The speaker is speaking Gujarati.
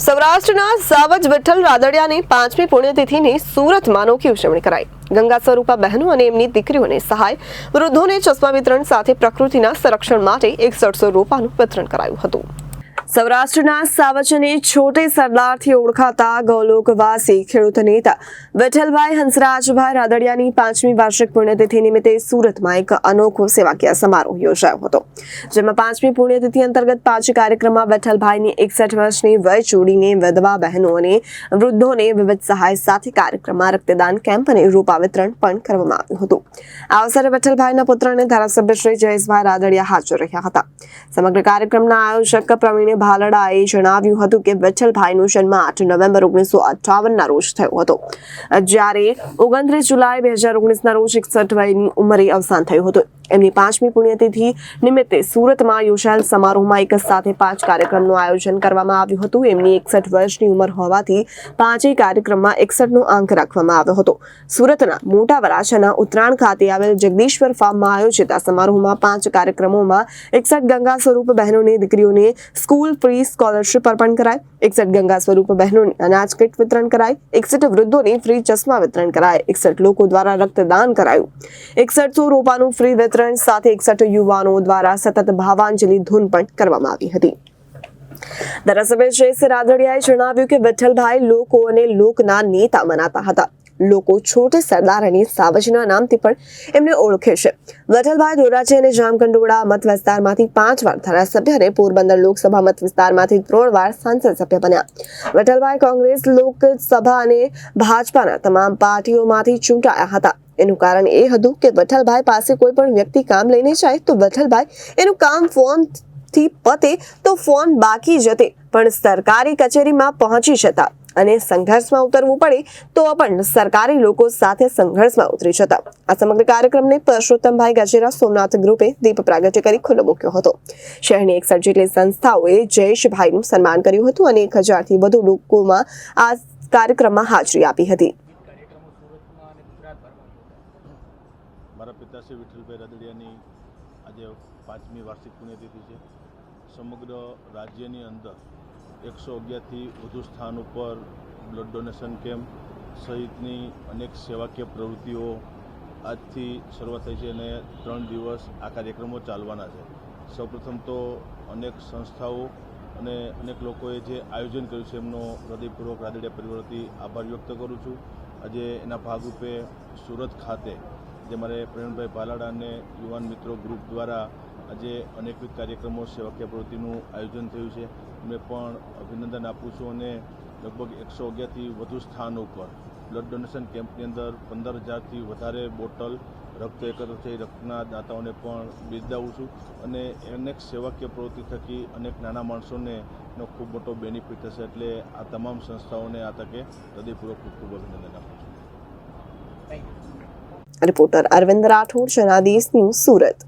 સૌરાષ્ટ્રના સાવજ વિઠ્ઠલ રાદડિયાની 5મી પુણ્યતિથિની સુરતમાં અનોખી ઉજવણી કરાઈ। ગંગા સ્વરૂપા બહેનો અને એમની દીકરીઓને સહાય, વૃદ્ધોને ચશ્મા વિતરણ સાથે પ્રકૃતિના સંરક્ષણ માટે 6100 રોપાનું વિતરણ કરાયું હતું। સૌરાષ્ટ્રના સાવજ અને છોટે સરદારથી ઓળખાતા ગૌલોકવાસી ખેડૂત નેતા વિઠ્ઠલભાઈ હંસરાજભાઈ રાદડિયાની 5મી વાર્ષિક પુણ્યતિથિ નિમિત્તે સુરતમાં એક અનોખો સેવાકીય સમારોહ યોજાયો હતો, જેમાં 5મી પુણ્યતિથિ અંતર્ગત 5 કાર્યક્રમમાં વિઠ્ઠલભાઈની 61 વર્ષની વય જોડીને વિધવા બહેનો અને વૃદ્ધોને વિવિધ સહાય સાથે કાર્યક્રમમાં રક્તદાન કેમ્પ અને રોપા વિતરણ પણ કરવામાં આવ્યું હતું। આ અવસરે વિઠ્ઠલભાઈના પુત્ર અને ધારાસભ્ય શ્રી જયેશભાઈ રાદડિયા હાજર રહ્યા હતા। સમગ્ર કાર્યક્રમના આયોજક પ્રવીણ ભાલડાએ જણાવ્યું હતું કે વિઠ્ઠલભાઈનો જન્મ 8 નવેમ્બર 1958ના રોજ થયો હતો, જ્યારે 29 જુલાઈ 2019ના રોજ 61 વયની ઉંમરે અવસાન થયું હતું। એમની 5મી પુણ્યતિથિ નિમિત્તે સુરતમાં યોજાયેલ સમારોહમાં એક સાથે 5 કાર્યક્રમનું આયોજન કરવામાં આવ્યું હતું। એમની 61 વર્ષની ઉંમર હોવાથી 5 કાર્યક્રમમાં 61નો આંક રાખવામાં આવ્યો હતો। સુરતના મોટા વરાછાના ઉત્તરાયણ ખાતે આવેલ જગદીશ્વર ફાર્મમાં આયોજિત આ સમારોહમાં 5 કાર્યક્રમોમાં 61 ગંગા સ્વરૂપ બહેનોની દીકરીઓને સ્કૂલ ફ્રી સ્કોલરશીપ અર્પણ કરાય, 61 ગંગા સ્વરૂપ બહેનોને અનાજ કીટ વિતરણ કરાય, 61 વૃદ્ધોને ફ્રી ચશ્મા વિતરણ કરાય, 61 લોકો દ્વારા રક્તદાન કરાયું, 6100 રોપાનું ફ્રી વિતરણ સાથે 61 યુવાનો દ્વારા સતત ભાવાંજલિ ધૂન પણ કરવામાં આવી હતી। ધારાસભ્ય જયેશ રાદડિયાએ જણાવ્યું કે વિઠ્ઠલભાઈ લોકો અને લોકના નેતા મનાતા હતા। લોકો છોટે સરદાર અને સાવજના નામથી પણ એમને ઓળખે છે। વિઠ્ઠલભાઈ ધોરાજી અને જામકંડોળા મત વિસ્તારમાંથી 5 વાર ધારાસભ્ય અને પોરબંદર લોકસભા મત વિસ્તારમાંથી 3 વાર સાંસદ સભ્ય બન્યા। વિઠ્ઠલભાઈ કોંગ્રેસ, લોકસભા અને ભાજપાના તમામ પાર્ટીઓમાંથી ચૂંટાયા હતા। એનું કારણ એ હતું કે વિઠ્ઠલભાઈ પાસે કોઈ પણ વ્યક્તિ કામ લઈને જાય તો વિઠ્ઠલભાઈ એનું કામ ફોનથી પતે તો ફોન બાકી જતે પણ સરકારી કચેરીમાં પહોંચી જતા અને સંઘર્ષમાં ઉતરવું પડે તો પણ સરકારી લોકો સાથે સંઘર્ષમાં ઉતરી જતા। આ સમગ્ર કાર્યક્રમને પરસોત્તમભાઈ ગજેરા સોમનાથ ગ્રુપે દીપ પ્રાગટ્ય કરી ખુલ્લો મૂક્યો હતો। શહેરની 61 જેટલી સંસ્થાઓએ જયેશભાઈનું સન્માન કર્યું હતું અને 1000થી વધુ લોકોમાં આ કાર્યક્રમમાં હાજરી આપી હતી। મારા પિતાશ્રી વિઠ્ઠલભાઈ રાદડિયાની આજે 5મી વાર્ષિક પુણ્યતિથિ છે। સમગ્ર રાજ્યની અંદર 111થી વધુ સ્થાન ઉપર બ્લડ ડોનેશન કેમ્પ સહિતની અનેક સેવાકીય પ્રવૃત્તિઓ આજથી શરૂઆત થઈ છે અને 3 દિવસ આ કાર્યક્રમો ચાલવાના છે। સૌપ્રથમ તો અનેક સંસ્થાઓ અને અનેક લોકોએ જે આયોજન કર્યું છે એમનો હૃદયપૂર્વક રાદડિયા પરિવાર વતી આભાર વ્યક્ત કરું છું। આજે એના ભાગરૂપે સુરત ખાતે જે મારે પ્રવીણભાઈ ભાલાડા અને યુવાન મિત્રો ગ્રુપ દ્વારા આજે અનેકવિધ કાર્યક્રમો સેવાકીય પ્રવૃત્તિનું આયોજન થયું છે। એમને પણ અભિનંદન આપું છું અને લગભગ 111થી વધુ સ્થાન ઉપર બ્લડ ડોનેશન કેમ્પની અંદર 15000થી વધારે બોટલ રક્ત એકત્ર થઈ રક્તના દાતાઓને પણ બિરદાવું છું અને અનેક સેવાકીય પ્રવૃત્તિ થકી અનેક નાના માણસોને એનો ખૂબ મોટો બેનિફિટ થશે। એટલે આ તમામ સંસ્થાઓને આ તકે હૃદયપૂર્વક ખૂબ અભિનંદન આપું છું। Reporter Arvind Rathod, Janadesh news, Surat.